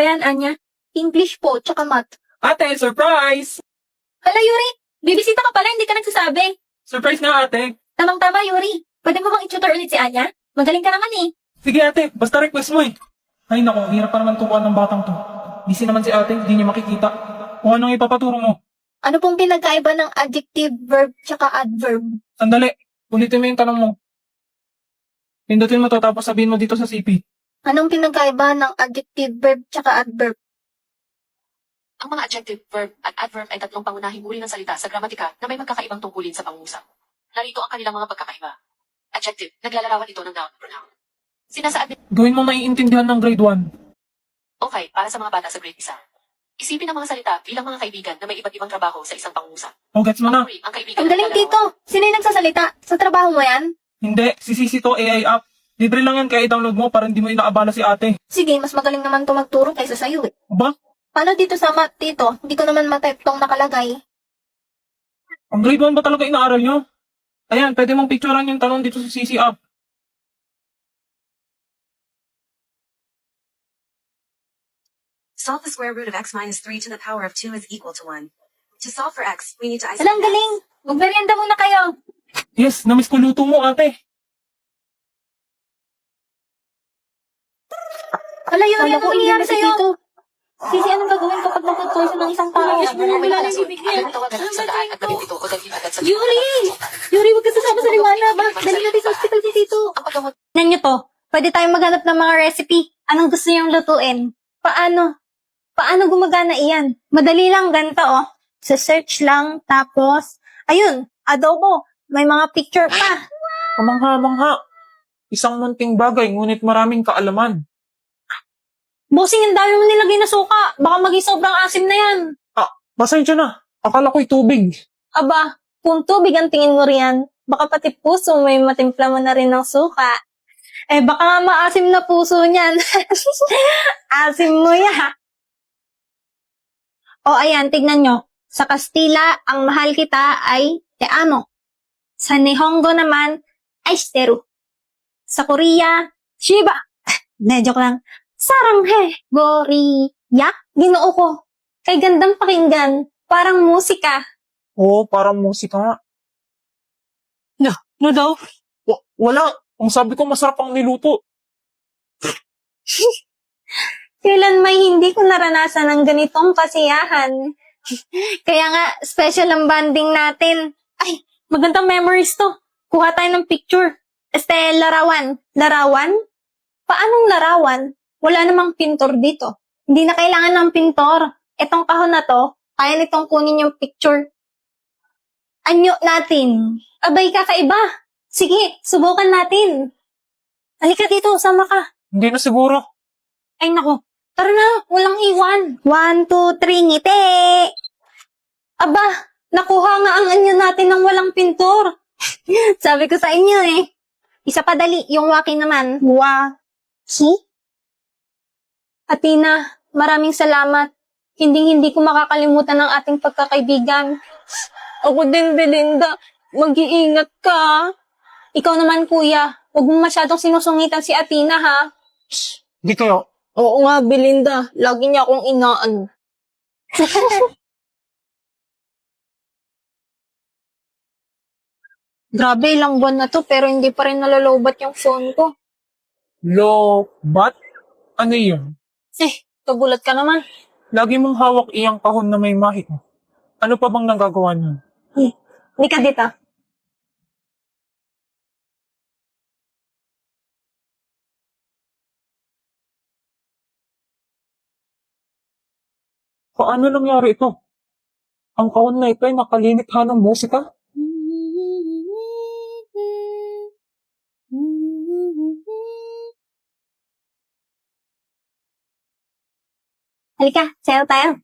ba yan, Anya? English po, tsaka math. Ate, surprise! Hala, Yuri! Bibisita ka pala, hindi ka nagsasabi. Surprise na ate! Tamang-tama, Yuri. Pwede mo bang i-tutor ulit si Anya? Magaling ka naman eh. Sige ate, basta request mo eh. Ay nako, hirap pa naman turuan ng batang to. Busy naman si ate, hindi niya makikita. Kung anong ipapaturo mo. Ano pong pinagkaiba ng adjective, verb, tsaka adverb? Sandali, ulitin mo yung tanong mo. Pindutin mo to tapos sabihin mo dito sa CP. Anong pinagkaiba ng adjective, verb, tsaka adverb? Ang mga adjective, verb, at adverb ay tatlong pangunahing uri ng salita sa gramatika na may magkakaibang tungkulin sa pangusap. Narito ang kanilang mga pagkakaiba. Adjective, naglalarawan ito ng noun, pronoun. Sinasaad ni... Gawin mo maiintindihan ng grade 1. Okay, para sa mga bata sa grade 1. Isipin ang mga salita bilang mga kaibigan na may iba't ibang trabaho sa isang pangusap. O, gets mo na? Ang kaibigan Ang galing, Tito. Sino yung nagsasalita? Sa trabaho mo yan? Hindi, si Sisi to AI app. Libre lang yan kaya i-download mo para hindi mo inaabala si ate. Sige, mas magaling naman to magturo kaysa sa'yo eh. Aba, Paano dito sa math, Tito? Hindi ko naman matype tong nakalagay. ang grade 1 ba talaga inaaral nyo? Ayan, pwede mong picturean yung tanong dito sa Sisi app. Solve the square root of x minus 3 to the power of 2 is equal to 1. To solve for x, we need to isolate Alang galing! Magmerienda muna kayo! Yes, namiss ko luto mo ate. Hala, Yuri, Kala ano ko nangyayari ilan na si sa'yo? Tito. Sisi, anong gagawin kapag nagka-torso ng isang tao? Yes, mo may kaso. Agad tawagan ng sandaan at gawin ito o dalhin agad sa... Yuri! Yuri, huwag ka sasama sa liwanag. Dali natin sa hospital si Tito. Ang paggamot Tignan nyo to. Pwede tayong maghanap ng mga recipe. Anong gusto niyong lutuin? Paano? Paano gumagana iyan? Madali lang ganito, oh. Sa search lang, tapos, ayun, adobo. May mga picture pa. Kamangha-mangha. Isang munting bagay, ngunit maraming kaalaman. Bossing, ang dami mo nilagay na suka. Baka maging sobrang asim na yan. Pasensya na. Akala ko'y tubig. Aba, kung tubig ang tingin mo riyan, baka pati puso may matimpla mo na rin ng suka. Eh, baka nga maasim na puso niyan. Asim mo ya. O, ayan, tignan nyo. Sa Kastila, ang mahal kita ay te amo. Sa Nihongo naman, ay shiteru. Sa Korea, shiba. Joke lang. Saranghe. Goriya. Ginoo ko. Kay gandang pakinggan. Parang musika. Oo, parang musika nga. No daw? Wala. Ang sabi ko masarap ang niluto. Kailan may hindi ko naranasan ng ganitong kasiyahan. Kaya nga, special ang banding natin. Ay, magandang memories to. Kuha tayo ng picture. Larawan. Larawan? Paanong larawan? Wala namang pintor dito. Hindi na kailangan ng pintor. Etong kahon na to, kaya nitong kunin yung picture. Anyo natin. Abay, kakaiba. Sige, subukan natin. Halika dito, sama ka. Hindi na siguro. Ay nako, tara na, walang iwan. 1, 2, 3, ngiti! Aba, nakuha nga ang anyo natin ng walang pintor. Sabi ko sa inyo eh. Isa pa dali, yung waki naman. Waki? Atina, maraming salamat. Hindi ko makakalimutan ang ating pagkakaibigan. Ako din, Belinda. Mag-iingat ka. Ikaw naman, kuya. Huwag mo masyadong sinusungitan si Atina, ha? Hindi kayo. Oo nga, Belinda. Lagi niya akong inaan. Grabe, ilang buwan na to pero hindi pa rin nalalobat yung phone ko. Lobat? Ano yun? Kagulat ka naman. Lagi mong hawak iyang kahon na may mahit. Ano pa bang nagagawa niyo? Hindi ka dito. Paano nangyari ito? Ang kahon na ito ay nakalilikha ng musika? Halika, sayo tayo.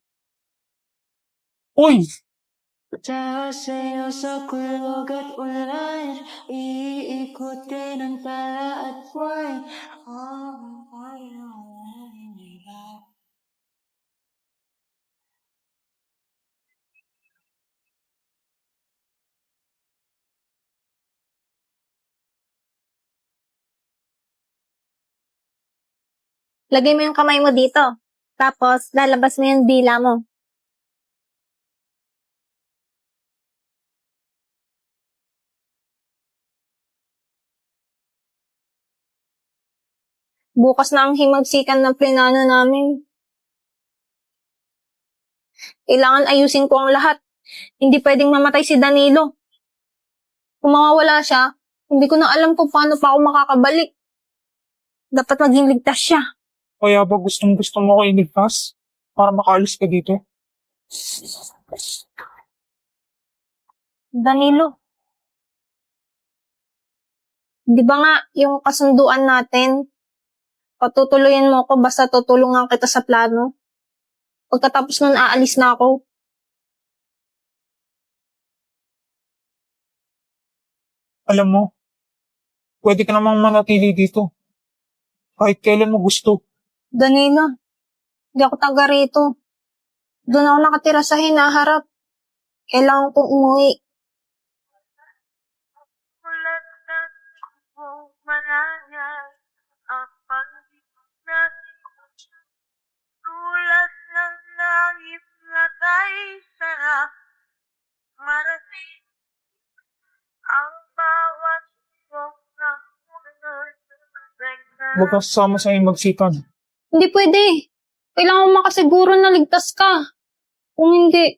Uy! 자세요 서클로 gat ulan iikutin ang tala at buwan. Lagay mo yung kamay mo dito. Tapos, lalabas mo yung dila mo. Bukas na ang himagsikan ng plinano namin. Kailangan ayusin ko ang lahat. Hindi pwedeng mamatay si Danilo. Kung mawawala siya, hindi ko na alam kung paano pa ako makakabalik. Dapat maging ligtas siya. Kaya ba gustong-gusto mo ko iligtas? Para makaalis ka dito? Danilo. Di ba nga yung kasunduan natin, patutuloyin mo ako basta tutulungan kita sa plano. Pagkatapos nun, aalis na ako. Alam mo, pwede ka namang manatili dito. Kahit kailan mo gusto. Danilo, di ako taga rito. Doon ako nakatira sa hinaharap. Kailangan kong umuwi. Huwag kang sasama sa himagsikan. Hindi pwede. Kailangan mo makasiguro na ligtas ka. Kung hindi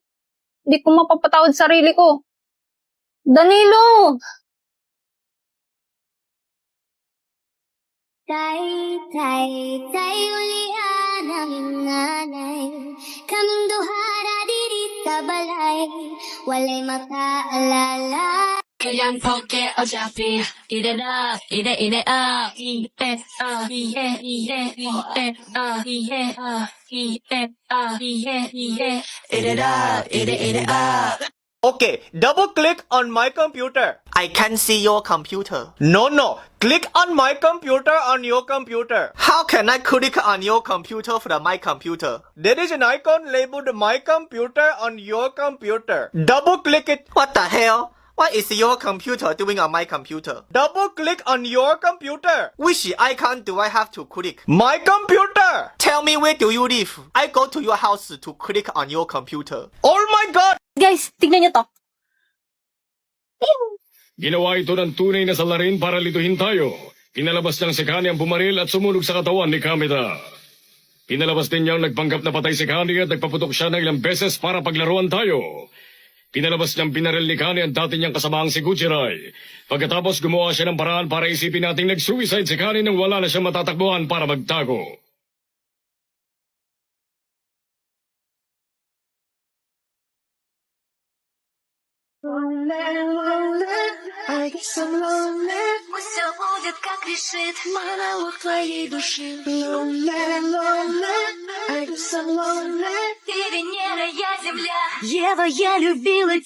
ko mapapatawad sarili ko. Danilo! Tay ulian ang nanay. Kaming duhara diri sa balay. Walay makaalala. Kailan poke o japi, ide na, ide ide ide. Okay, double click on my computer. I can see your computer. No. Click on my computer on your computer. How can I click on your computer from my computer? There is an icon labeled my computer on your computer. Double click it. What the hell? What is your computer doing on my computer? Double click on your computer. Which icon do I have to click? My computer. Tell me, where do you live? I go to your house to click on your computer. Oh my god! Guys, tignan niyo to. Ginawa ito ng tunay na salarin para lituhin tayo. Pinalabas niyang si Kani ang bumaril at sumunog sa katawan ni Kameda. Pinalabas din niyang nagpanggap na patay si Kani at nagpaputok siya ng ilang beses para paglaruan tayo. Pinalabas niyang binaril ni Kani ang dati niyang kasamaang si Gujirai. Pagkatapos gumawa siya ng paraan para isipin nating nag-suicide si Kani nang wala na siyang matatakbuhan para magtago. Пусть все будет, как решит монолог твоей души. Ты Венера, я Земля. Ева, я любила тебя.